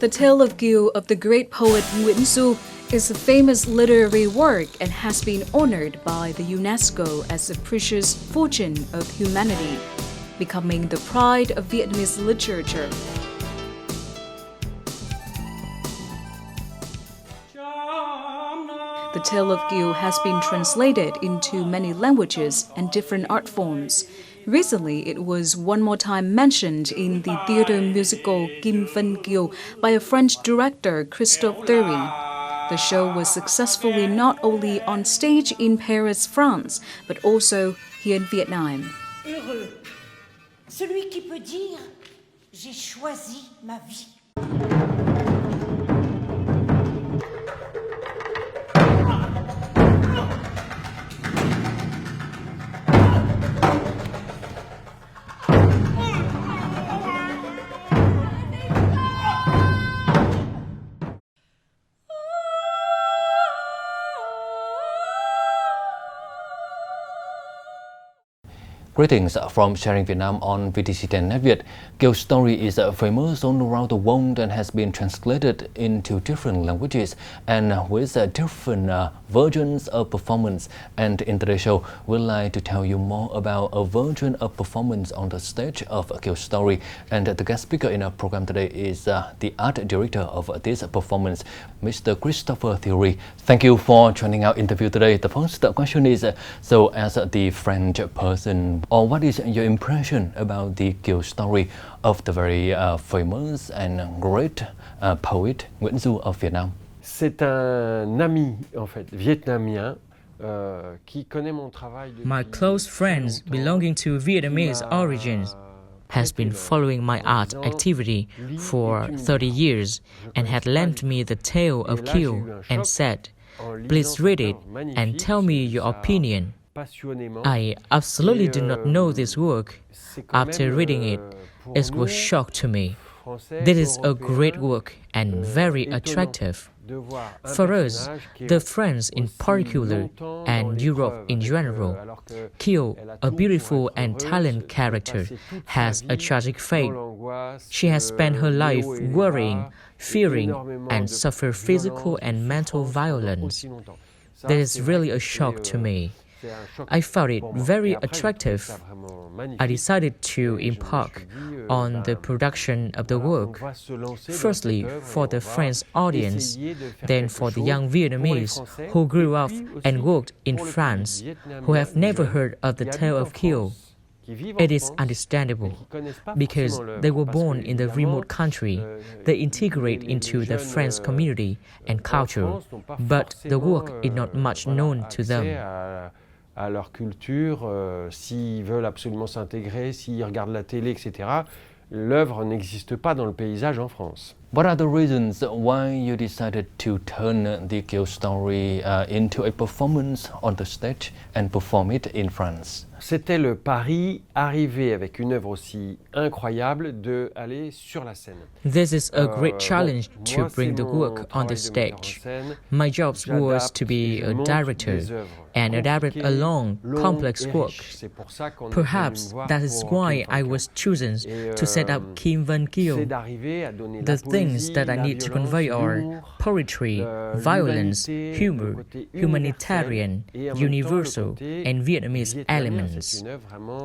The Tale of Kiều of the great poet Nguyễn is a famous literary work and has been honored by the UNESCO as a precious fortune of humanity, becoming the pride of Vietnamese literature. The Tale of Kiều has been translated into many languages and different art forms. Recently, it was one more time mentioned in the theatre musical Kim Vân Kiều by a French director, Christophe Thury. The show was successfully not only on stage in Paris, France, but also here in Vietnam. Heureux, celui qui peut dire « J'ai choisi ma vie ». Greetings from Sharing Vietnam on VTC10 Net Việt. Kiều story is famous all around the world and has been translated into different languages and with different versions of performance. And in today's show, we'd like to tell you more about a version of performance on the stage of Kiều story. And the guest speaker in our program today is the art director of this performance, Mr. Christopher Thury. Thank you for joining our interview today. The first question is, so as the French person, or what is your impression about the Kiều story of the very famous and great poet Nguyễn Du of Vietnam? C'est un ami en fait vietnamien qui connaît mon travail. My close friends belonging to Vietnamese origins has been following my art activity for 30 years and had lent me the Tale of Kiều and said, "Please read it and tell me your opinion." I absolutely did not know this work. After reading it, it was a shock to me. This is a great work and very attractive. For us, the French in particular, and Europe in general, Kiều, a beautiful and talented character, has a tragic fate. She has spent her life worrying, fearing, and suffered physical and mental violence. That is really a shock to me. I found it very attractive. I decided to embark on the production of the work, firstly for the French audience, then for the young Vietnamese who grew up and worked in France, who have never heard of the Tale of Kiều. It is understandable, because they were born in the remote country, they integrate into the French community and culture, but the work is not much known to them. À leur culture, s'ils veulent absolument s'intégrer, s'ils regardent la télé, etc., l'œuvre n'existe pas dans le paysage en France. What are the reasons why you decided to turn the Kiều story into a performance on the stage and perform it in France? C'était le pari, arriver avec une œuvre aussi incroyable, de aller sur la scène. This is a great challenge to bring the work on the stage. My job was to be a director and adapt a long, complex work. Perhaps that is why I was chosen to set up Kim Vân Kiều. The things that I need to convey are poetry, violence, humor, humanitarian, universal, and Vietnamese elements.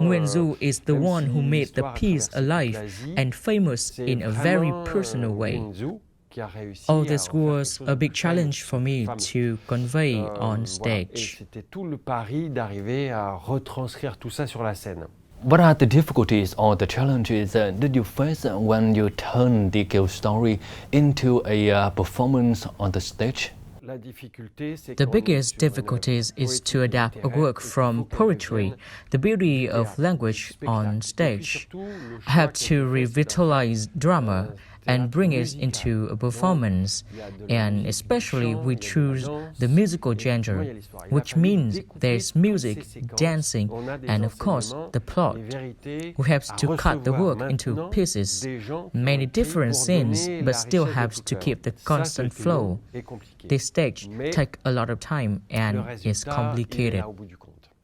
Nguyễn Du is the one who made the piece alive and famous in a very personal way. All this was a big challenge for me to convey on stage. C'était tout le pari d'arriver à retranscrire tout ça sur la scène. What are the difficulties or the challenges that you face when you turn the Kiều story into a performance on the stage? The biggest difficulties is to adapt a work from poetry, the beauty of language, on stage. I have to revitalize drama and bring it into a performance, and especially we choose the musical genre, which means there's music, dancing, and of course the plot. We have to cut the work into pieces, many different scenes, but still have to keep the constant flow. This stage takes a lot of time and is complicated.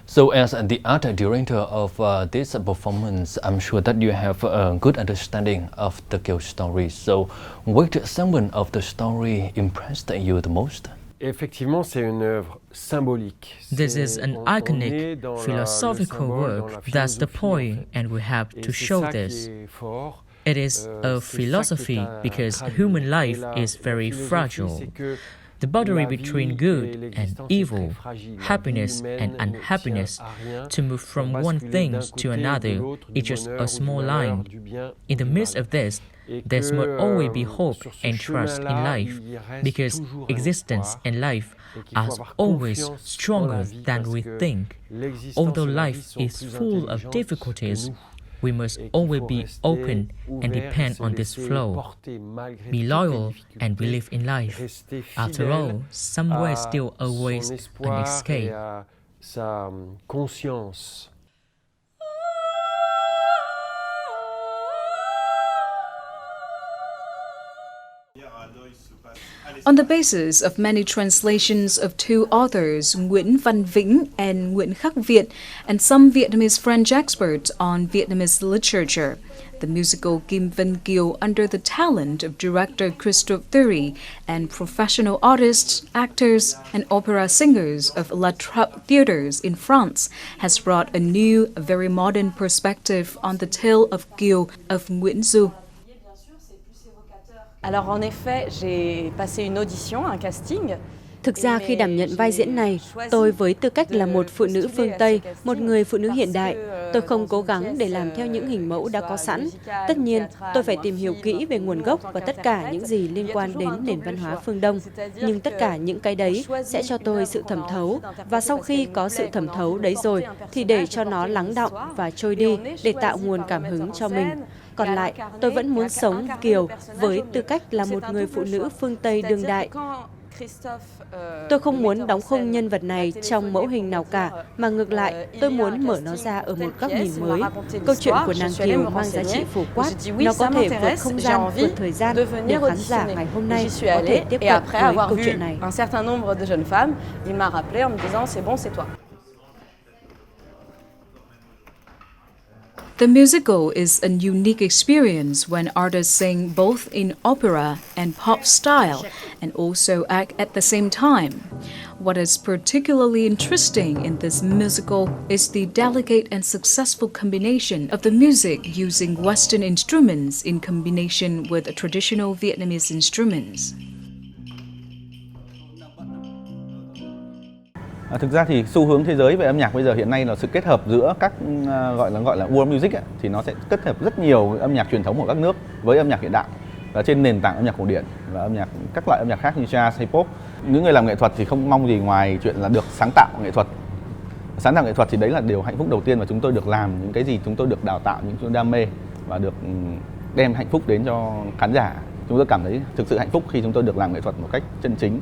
So, as the art director of this performance, I'm sure that you have a good understanding of the Kiều story. So, which segment of the story impressed you the most? Effectivement, c'est une œuvre symbolique. This is an On est iconic dans philosophical le symbole, dans la work. That's the philosophie, point, en fait. and we have Et to c'est show ça qui this. est fort. It is a C'est ça philosophy qui est à because traduire. human life Et is very philosophie, fragile. c'est que The boundary la vie between et good and l'existence est evil, très fragile. La vie happiness humaine and ne tient unhappiness, à rien. to move from Pour one basculer thing d'un to côté ou de another l'autre, is du just bonheur a ou du small malheur, line. du bien In ou the du midst mal. of this, Et there's que, will always be hope sur ce and trust in chemin-là, life, il reste because toujours un existence espoir. and life Et qu'il faut are avoir always confiance en la stronger vie than parce we que think. l'existence Although et la vie life sont is plus full of intelligentes difficulties, que nous. we must Et qu'il always faut be rester open and ouvert et depend se on this laisser flow. porter malgré Be toutes les loyal and difficultés, believe in life. rester After fidèle all, somewhere à still awaits son an espoir et escape. à sa conscience. On the basis of many translations of two authors, Nguyễn Văn Vĩnh and Nguyễn Khắc Việt, and some Vietnamese French experts on Vietnamese literature, the musical Kim Vân Kiều, under the talent of director Christophe Thury and professional artists, actors, and opera singers of La Trappe theaters in France, has brought a new, a very modern perspective on the tale of Kiều of Nguyễn Du. Alors en effet, j'ai passé une audition, un casting. Thực ra khi đảm nhận vai diễn này, tôi với tư cách là một phụ nữ phương Tây, một người phụ nữ hiện đại, tôi không cố gắng để làm theo những hình mẫu đã có sẵn. Tất nhiên, tôi phải tìm hiểu kỹ về nguồn gốc và tất cả những gì liên quan đến nền văn hóa phương Đông. Nhưng tất cả những cái đấy sẽ cho tôi sự thẩm thấu. Và sau khi có sự thẩm thấu đấy rồi, thì để cho nó lắng đọng và trôi đi để tạo nguồn cảm hứng cho mình. Còn lại, tôi vẫn muốn sống Kiều với tư cách là một người phụ nữ phương Tây đương đại. Tôi không muốn đóng khung nhân vật này trong mẫu hình nào cả, mà ngược lại, tôi muốn mở nó ra ở một góc nhìn mới. Câu chuyện của nàng Kiều mang giá trị phổ quát, nó có thể vượt không gian, vượt thời gian, để khán giả ngày hôm nay có thể tiếp cận với câu chuyện này. The musical is a unique experience when artists sing both in opera and pop style and also act at the same time. What is particularly interesting in this musical is the delicate and successful combination of the music using Western instruments in combination with traditional Vietnamese instruments. Thực ra thì xu hướng thế giới về âm nhạc bây giờ hiện nay là sự kết hợp giữa các gọi là world music ấy, thì nó sẽ kết hợp rất nhiều âm nhạc truyền thống của các nước với âm nhạc hiện đại và trên nền tảng âm nhạc cổ điển và các loại âm nhạc khác như jazz hay pop. Những người làm nghệ thuật thì không mong gì ngoài chuyện là được sáng tạo nghệ thuật. Sáng tạo nghệ thuật thì đấy là điều hạnh phúc đầu tiên mà chúng tôi được làm những cái gì chúng tôi được đào tạo, những chúng tôi đam mê và được đem hạnh phúc đến cho khán giả. Chúng tôi cảm thấy thực sự hạnh phúc khi chúng tôi được làm nghệ thuật một cách chân chính.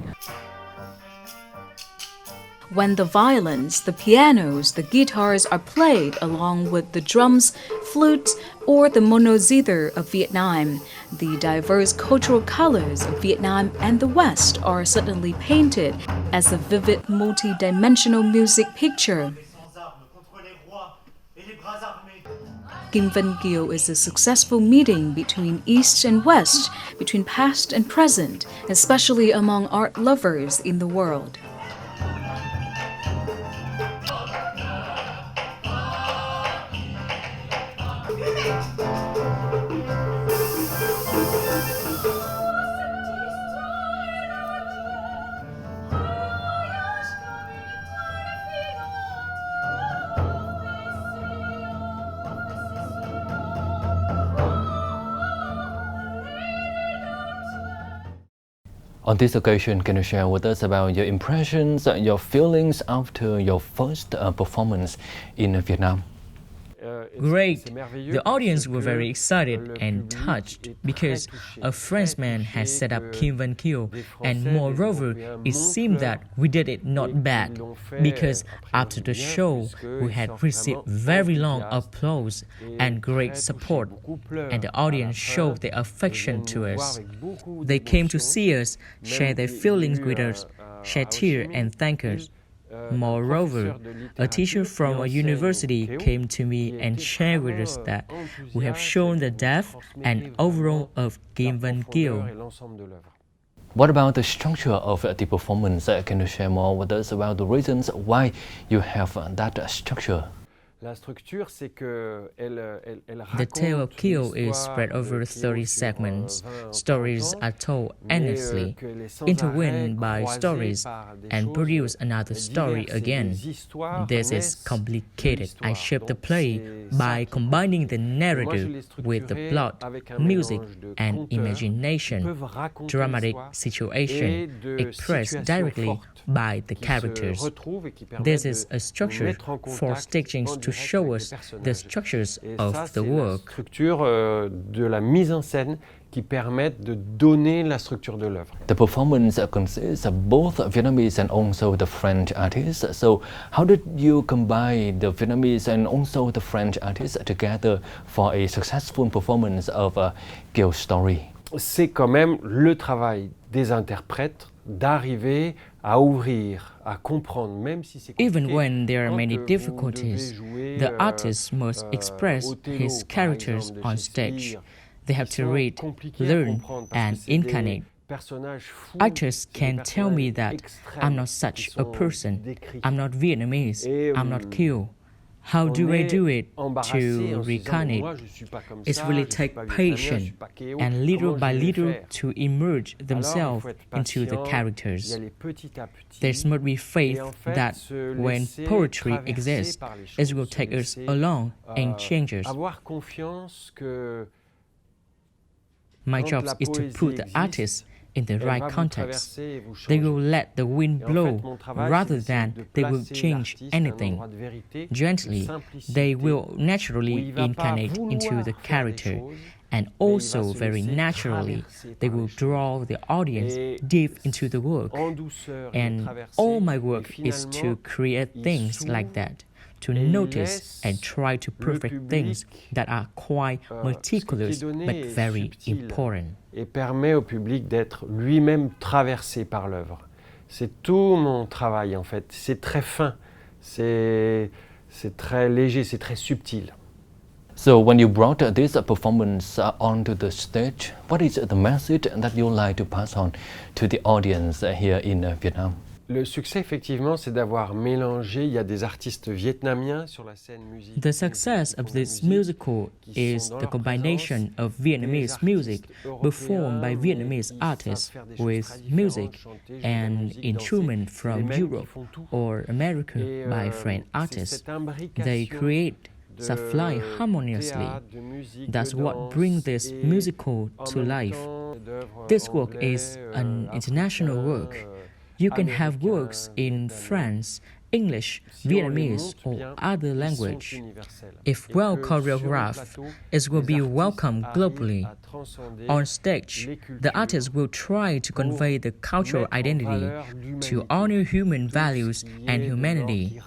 When the violins, the pianos, the guitars are played along with the drums, flutes, or the monozither of Vietnam, the diverse cultural colors of Vietnam and the West are suddenly painted as a vivid, multi-dimensional music picture. Kim Vân Kiều is a successful meeting between East and West, between past and present, especially among art lovers in the world. On this occasion, can you share with us about your impressions, your feelings after your first performance in Vietnam? Great! The audience were very excited and touched because a Frenchman has set up Kim Vân Kiều, and moreover, it seemed that we did it not bad because after the show, we had received very long applause and great support, and the audience showed their affection to us. They came to see us, share their feelings with us, shed tears and thank us. Moreover, a teacher from a university came to me and shared with us that we have shown the depth and overall of Kim Vân Kiều. What about the structure of the performance? Can you share more with us about the reasons why you have that structure? The tale of Kiều is spread over 30 segments. Stories are told endlessly, intertwined by stories, and produce another story again. This is complicated. I shape the play by combining the narrative with the plot, music, and imagination. Dramatic situation expressed directly by the characters. This is a structure for stagings to show us the structures of the work. De la mise en scène qui permettent de donner la structure de l'œuvre. The performance consists of both Vietnamese and also the French artists. So how did you combine the Vietnamese and also the French artists together for a successful performance of Kiel's story? C'est quand même le travail des interprètes d'arriver à ouvrir, à comprendre, même si c'est compliqué. Even when there are many difficulties, the artist must express his characters on stage. They have to read, learn, and incarnate. Actors can tell me that I'm not such a person, I'm not Vietnamese, I'm not Kiều. How do I do it to reincarnate? It's really take patience and little by little to immerse themselves into the characters. There must be faith that when poetry exists, it will take us along and change us. My job is to put the artist in the right context. They will let the wind blow rather than they will change anything. Gently, they will naturally incarnate into the character, and also very naturally, they will draw the audience deep into the work. And all my work is to create things like that, to notice and try to perfect things that are quite meticulous but very important. Et permet au public d'être lui-même traversé par l'œuvre. C'est tout mon travail en fait. C'est très fin, c'est très léger, c'est très subtil. So when you brought this performance onto the stage, what is the message that you like to pass on to the audience here in Vietnam? Le succès, effectivement, c'est d'avoir mélangé. Il y a des artistes vietnamiens sur la scène musicale. The success of this musical is the combination of Vietnamese music performed by Vietnamese artists with music and instrument from Europe or America by French artists. They create supply harmoniously. That's what brings this musical to life. This work is an international work. You can have works in French, English, Vietnamese, or other language. If well choreographed, it will be welcomed globally. On stage, the artist will try to convey the cultural identity, to honor human values and humanity.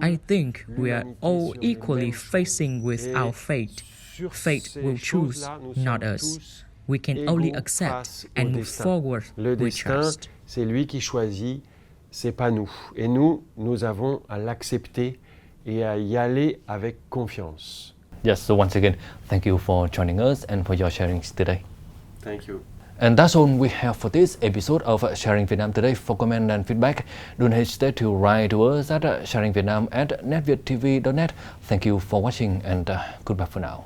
I think we are all equally facing with our fate. Fate will choose, not us. We can only accept and move forward with trust. C'est lui qui choisit, c'est pas nous. Et nous, nous avons à l'accepter et à y aller avec confiance. Yes, so once again, thank you for joining us and for your sharing today. Thank you. And that's all we have for this episode of Sharing Vietnam today. For comment and feedback, don't hesitate to write to us at sharingvietnam@netvietttv.net. Thank you for watching and goodbye for now.